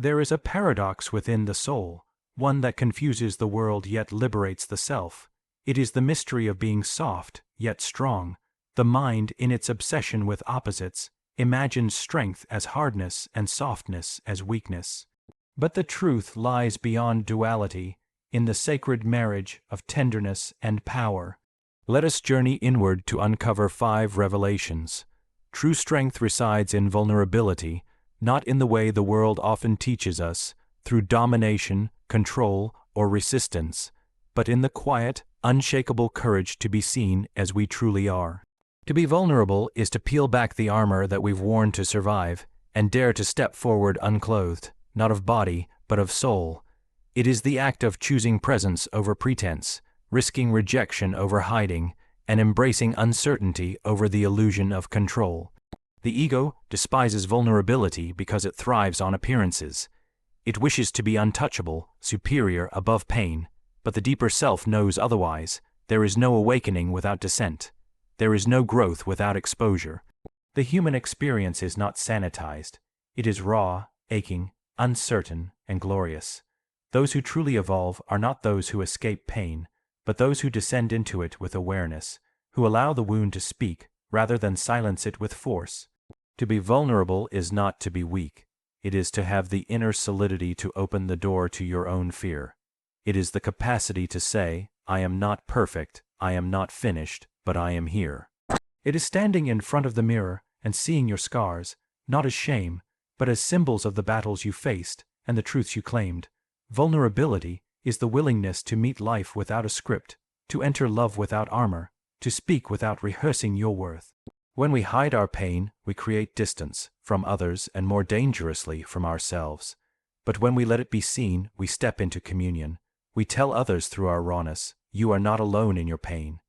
There is a paradox within the soul, one that confuses the world yet liberates the self. It is the mystery of being soft, yet strong. The mind, in its obsession with opposites, imagines strength as hardness and softness as weakness. But the truth lies beyond duality, in the sacred marriage of tenderness and power. Let us journey inward to uncover 5 revelations. True strength resides in vulnerability, not in the way the world often teaches us, through domination, control, or resistance, but in the quiet, unshakable courage to be seen as we truly are. To be vulnerable is to peel back the armor that we've worn to survive, and dare to step forward unclothed, not of body, but of soul. It is the act of choosing presence over pretense, risking rejection over hiding, and embracing uncertainty over the illusion of control. The ego despises vulnerability because it thrives on appearances. It wishes to be untouchable, superior, above pain, but the deeper self knows otherwise. There is no awakening without dissent. There is no growth without exposure. The human experience is not sanitized. It is raw, aching, uncertain, and glorious. Those who truly evolve are not those who escape pain, but those who descend into it with awareness, who allow the wound to speak rather than silence it with force. To be vulnerable is not to be weak. It is to have the inner solidity to open the door to your own fear. It is the capacity to say, I am not perfect, I am not finished, but I am here. It is standing in front of the mirror and seeing your scars, not as shame, but as symbols of the battles you faced and the truths you claimed. Vulnerability is the willingness to meet life without a script, to enter love without armor, to speak without rehearsing your worth. When we hide our pain, we create distance from others and, more dangerously, from ourselves. But when we let it be seen, we step into communion. We tell others through our rawness, you are not alone in your pain.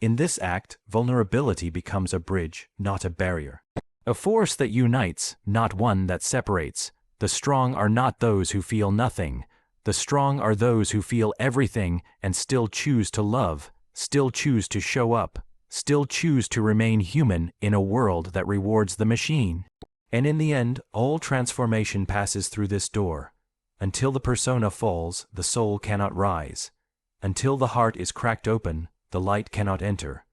In this act, vulnerability becomes a bridge, not a barrier. A force that unites, not one that separates. The strong are not those who feel nothing. The strong are those who feel everything and still choose to love, still choose to show up, still choose to remain human in a world that rewards the machine. And in the end, all transformation passes through this door. Until the persona falls, the soul cannot rise. Until the heart is cracked open, the light cannot enter.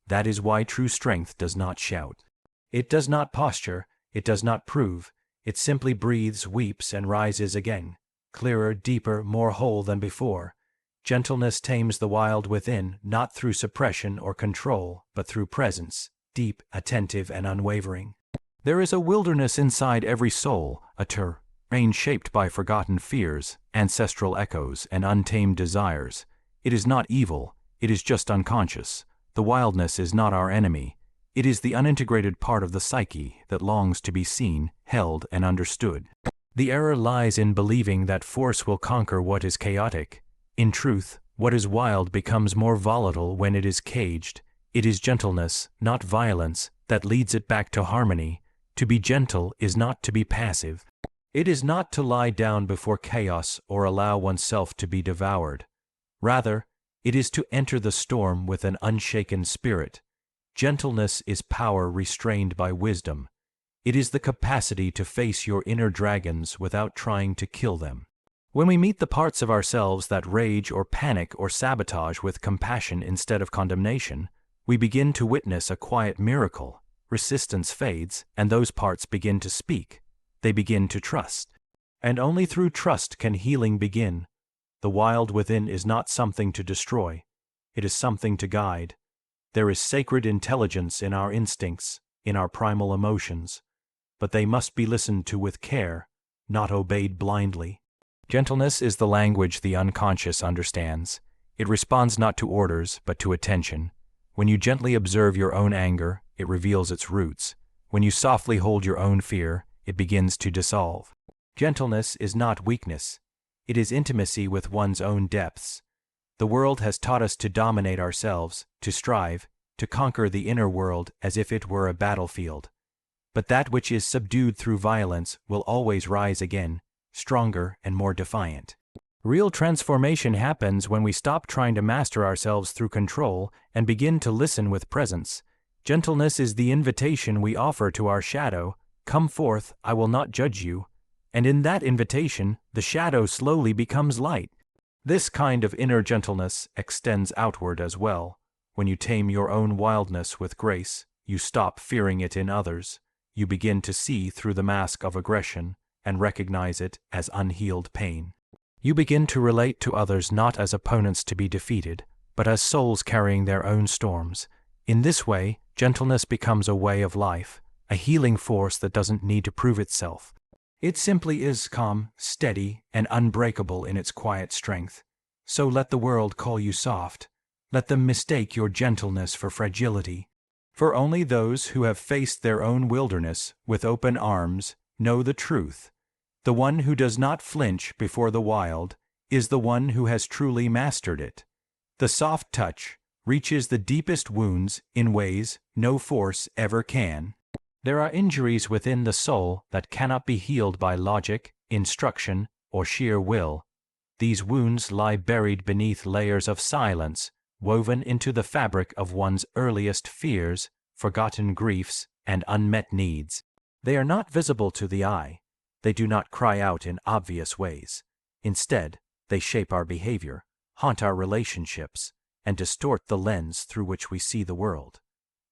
That is why true strength does not shout. It does not posture, it does not prove. It simply breathes, weeps, and rises again, clearer, deeper, more whole than before. Gentleness tames the wild within, not through suppression or control, but through presence, deep, attentive, and unwavering. There is a wilderness inside every soul, a terrain shaped by forgotten fears, ancestral echoes, and untamed desires. It is not evil, it is just unconscious. The wildness is not our enemy. It is the unintegrated part of the psyche that longs to be seen, held, and understood. The error lies in believing that force will conquer what is chaotic. In truth, what is wild becomes more volatile when it is caged. It is gentleness, not violence, that leads it back to harmony. To be gentle is not to be passive. It is not to lie down before chaos or allow oneself to be devoured. Rather, it is to enter the storm with an unshaken spirit. Gentleness is power restrained by wisdom. It is the capacity to face your inner dragons without trying to kill them. When we meet the parts of ourselves that rage or panic or sabotage with compassion instead of condemnation, we begin to witness a quiet miracle. Resistance fades, and those parts begin to speak. They begin to trust. And only through trust can healing begin. The wild within is not something to destroy. It is something to guide. There is sacred intelligence in our instincts, in our primal emotions. But they must be listened to with care, not obeyed blindly. Gentleness is the language the unconscious understands. It responds not to orders, but to attention. When you gently observe your own anger, it reveals its roots. When you softly hold your own fear, it begins to dissolve. Gentleness is not weakness. It is intimacy with one's own depths. The world has taught us to dominate ourselves, to strive, to conquer the inner world as if it were a battlefield. But that which is subdued through violence will always rise again, stronger and more defiant. Real transformation happens when we stop trying to master ourselves through control and begin to listen with presence. Gentleness is the invitation we offer to our shadow. Come forth, I will not judge you. And in that invitation, the shadow slowly becomes light. This kind of inner gentleness extends outward as well. When you tame your own wildness with grace, you stop fearing it in others. You begin to see through the mask of aggression and recognize it as unhealed pain. You begin to relate to others not as opponents to be defeated, but as souls carrying their own storms. In this way, gentleness becomes a way of life, a healing force that doesn't need to prove itself. It simply is calm, steady, and unbreakable in its quiet strength. So let the world call you soft. Let them mistake your gentleness for fragility. For only those who have faced their own wilderness with open arms know the truth. The one who does not flinch before the wild is the one who has truly mastered it. The soft touch reaches the deepest wounds in ways no force ever can. There are injuries within the soul that cannot be healed by logic, instruction, or sheer will. These wounds lie buried beneath layers of silence, woven into the fabric of one's earliest fears, forgotten griefs, and unmet needs. They are not visible to the eye. They do not cry out in obvious ways. Instead, they shape our behavior, haunt our relationships, and distort the lens through which we see the world.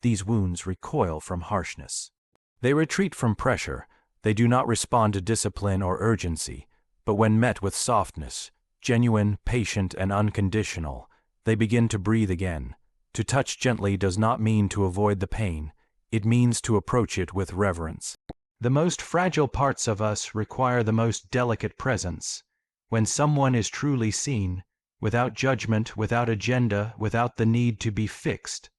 These wounds recoil from harshness. They retreat from pressure. They do not respond to discipline or urgency, but when met with softness, genuine, patient, and unconditional, they begin to breathe again. To touch gently does not mean to avoid the pain. It means to approach it with reverence. The most fragile parts of us require the most delicate presence. When someone is truly seen, without judgment, without agenda, without the need to be fixed,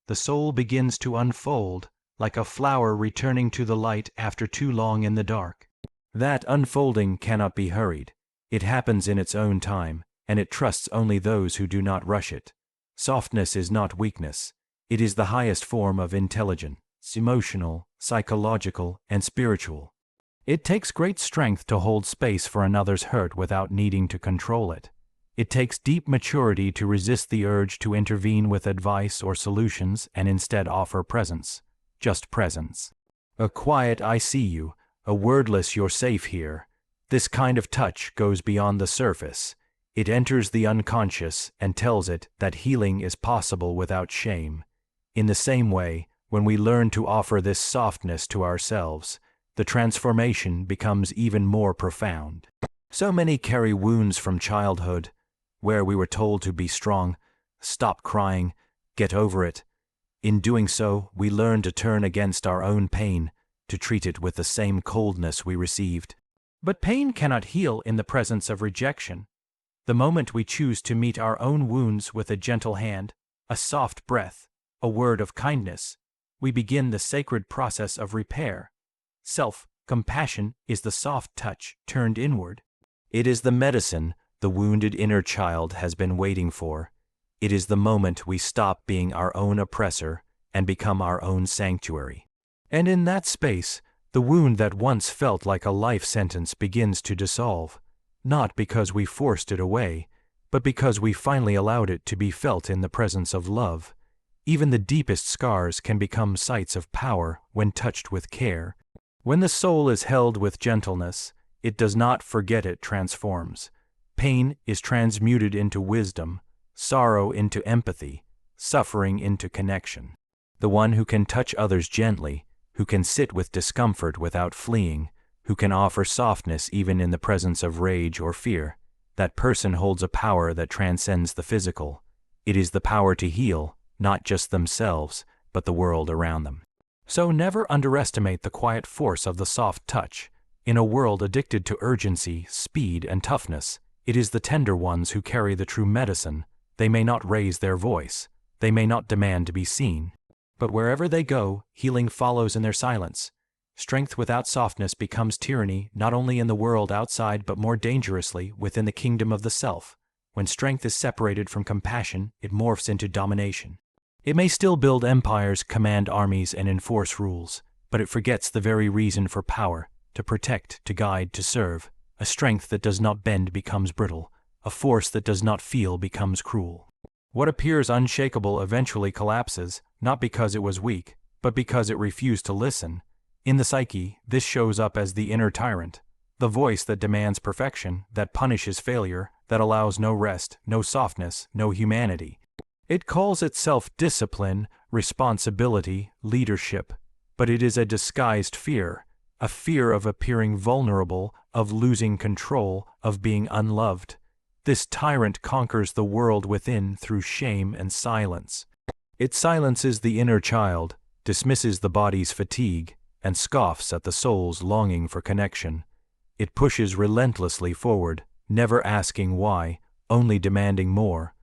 the soul begins to unfold, like a flower returning to the light after too long in the dark. That unfolding cannot be hurried. It happens in its own time, and it trusts only those who do not rush it. Softness is not weakness. It is the highest form of intelligence, emotional, psychological, and spiritual. It takes great strength to hold space for another's hurt without needing to control it. It takes deep maturity to resist the urge to intervene with advice or solutions and instead offer presence. Just presence. A quiet "I see you," a wordless "you're safe here." This kind of touch goes beyond the surface. It enters the unconscious and tells it that healing is possible without shame. In the same way, when we learn to offer this softness to ourselves, the transformation becomes even more profound. So many carry wounds from childhood, where we were told to be strong, stop crying, get over it. In doing so, we learn to turn against our own pain, to treat it with the same coldness we received. But pain cannot heal in the presence of rejection. The moment we choose to meet our own wounds with a gentle hand, a soft breath, a word of kindness, we begin the sacred process of repair. Self-compassion is the soft touch turned inward. It is the medicine the wounded inner child has been waiting for. It is the moment we stop being our own oppressor and become our own sanctuary. And in that space, the wound that once felt like a life sentence begins to dissolve, not because we forced it away, but because we finally allowed it to be felt in the presence of love. Even the deepest scars can become sites of power when touched with care. When the soul is held with gentleness, it does not forget, it transforms. Pain is transmuted into wisdom, sorrow into empathy, suffering into connection. The one who can touch others gently, who can sit with discomfort without fleeing, who can offer softness even in the presence of rage or fear, that person holds a power that transcends the physical. It is the power to heal, not just themselves, but the world around them. So never underestimate the quiet force of the soft touch. In a world addicted to urgency, speed, and toughness, it is the tender ones who carry the true medicine. They may not raise their voice. They may not demand to be seen. But wherever they go, healing follows in their silence. Strength without softness becomes tyranny, not only in the world outside but more dangerously within the kingdom of the self. When strength is separated from compassion, it morphs into domination. It may still build empires, command armies, and enforce rules, but it forgets the very reason for power: to protect, to guide, to serve. A strength that does not bend becomes brittle. A force that does not feel becomes cruel. What appears unshakable eventually collapses, not because it was weak, but because it refused to listen. In the psyche, this shows up as the inner tyrant, the voice that demands perfection, that punishes failure, that allows no rest, no softness, no humanity. It calls itself discipline, responsibility, leadership, but it is a disguised fear, a fear of appearing vulnerable, of losing control, of being unloved. This tyrant conquers the world within through shame and silence. It silences the inner child, dismisses the body's fatigue, and scoffs at the soul's longing for connection. It pushes relentlessly forward, never asking why, only demanding more.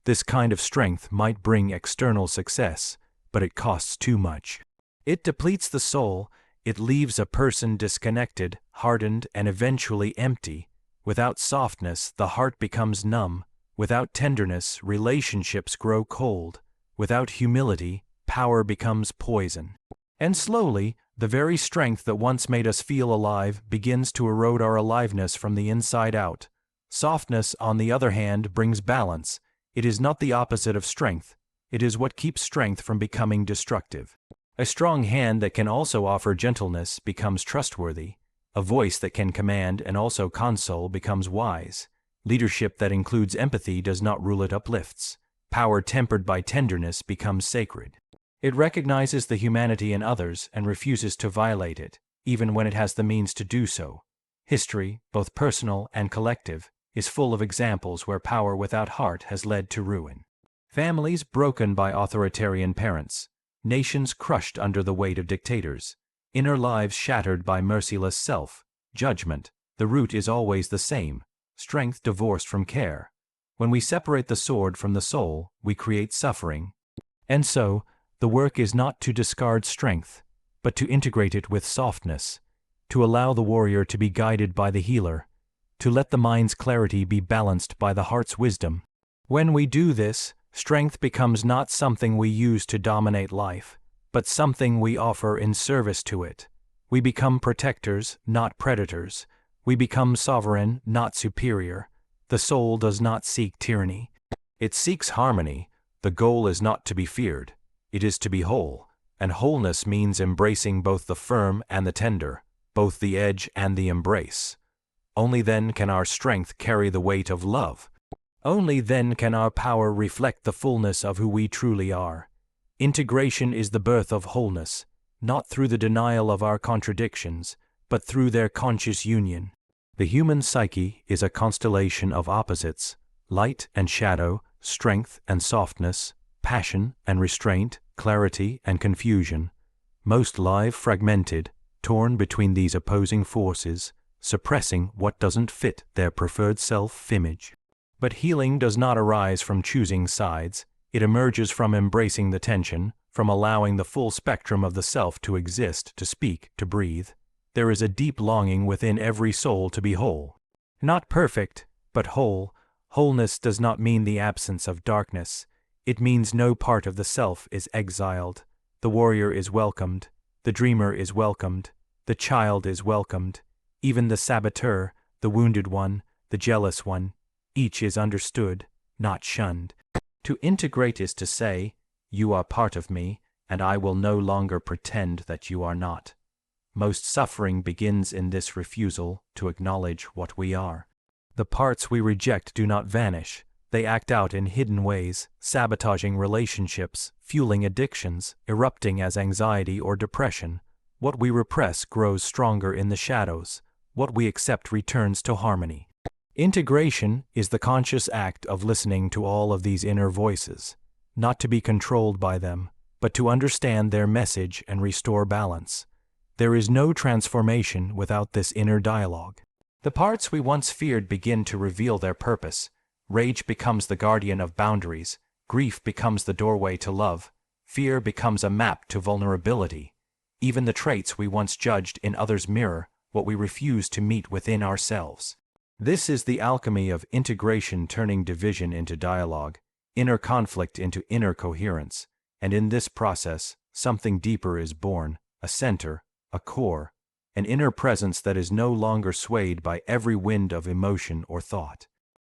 This kind of strength might bring external success, but it costs too much. It depletes the soul, it leaves a person disconnected, hardened, and eventually empty. Without softness, the heart becomes numb. Without tenderness, relationships grow cold. Without humility, power becomes poison. And slowly, the very strength that once made us feel alive begins to erode our aliveness from the inside out. Softness, on the other hand, brings balance. It is not the opposite of strength. It is what keeps strength from becoming destructive. A strong hand that can also offer gentleness becomes trustworthy. A voice that can command and also console becomes wise. Leadership that includes empathy does not rule, it uplifts. Power tempered by tenderness becomes sacred. It recognizes the humanity in others and refuses to violate it, even when it has the means to do so. History, both personal and collective, is full of examples where power without heart has led to ruin. Families broken by authoritarian parents. Nations crushed under the weight of dictators. Inner lives shattered by merciless self-judgment. The root is always the same: strength divorced from care. When we separate the sword from the soul, we create suffering. And so, the work is not to discard strength, but to integrate it with softness, to allow the warrior to be guided by the healer, to let the mind's clarity be balanced by the heart's wisdom. When we do this, strength becomes not something we use to dominate life, but something we offer in service to it. We become protectors, not predators. We become sovereign, not superior. The soul does not seek tyranny. It seeks harmony. The goal is not to be feared. It is to be whole, and wholeness means embracing both the firm and the tender, both the edge and the embrace. Only then can our strength carry the weight of love. Only then can our power reflect the fullness of who we truly are. Integration is the birth of wholeness, not through the denial of our contradictions, but through their conscious union. The human psyche is a constellation of opposites: light and shadow, strength and softness, passion and restraint, clarity and confusion. Most live fragmented, torn between these opposing forces, suppressing what doesn't fit their preferred self-image. But healing does not arise from choosing sides. It emerges from embracing the tension, from allowing the full spectrum of the self to exist, to speak, to breathe. There is a deep longing within every soul to be whole. Not perfect, but whole. Wholeness does not mean the absence of darkness. It means no part of the self is exiled. The warrior is welcomed. The dreamer is welcomed. The child is welcomed. Even the saboteur, the wounded one, the jealous one. Each is understood, not shunned. To integrate is to say, you are part of me, and I will no longer pretend that you are not. Most suffering begins in this refusal to acknowledge what we are. The parts we reject do not vanish. They act out in hidden ways, sabotaging relationships, fueling addictions, erupting as anxiety or depression. What we repress grows stronger in the shadows. What we accept returns to harmony. Integration is the conscious act of listening to all of these inner voices, not to be controlled by them, but to understand their message and restore balance. There is no transformation without this inner dialogue. The parts we once feared begin to reveal their purpose. Rage becomes the guardian of boundaries. Grief becomes the doorway to love. Fear becomes a map to vulnerability. Even the traits we once judged in others mirror what we refuse to meet within ourselves. This is the alchemy of integration, turning division into dialogue, inner conflict into inner coherence, and in this process, something deeper is born, a center, a core, an inner presence that is no longer swayed by every wind of emotion or thought.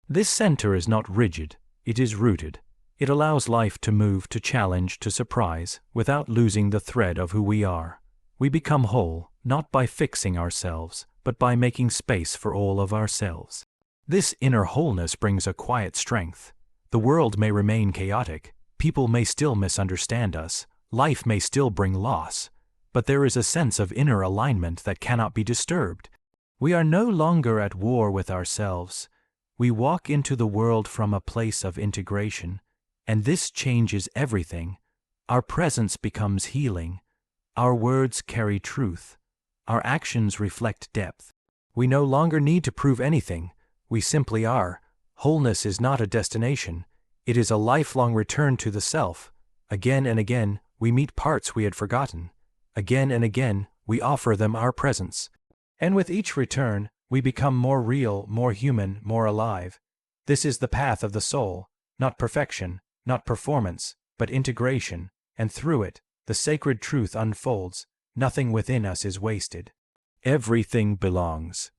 This center is not rigid, it is rooted. It allows life to move, to challenge, to surprise, without losing the thread of who we are. We become whole, not by fixing ourselves, but by making space for all of ourselves. This inner wholeness brings a quiet strength. The world may remain chaotic, people may still misunderstand us, life may still bring loss, but there is a sense of inner alignment that cannot be disturbed. We are no longer at war with ourselves. We walk into the world from a place of integration, and this changes everything. Our presence becomes healing. Our words carry truth. Our actions reflect depth. We no longer need to prove anything. We simply are. Wholeness is not a destination. It is a lifelong return to the self. Again and again, we meet parts we had forgotten. Again and again, we offer them our presence. And with each return, we become more real, more human, more alive. This is the path of the soul, not perfection, not performance, but integration, and through it, the sacred truth unfolds. Nothing within us is wasted. Everything belongs.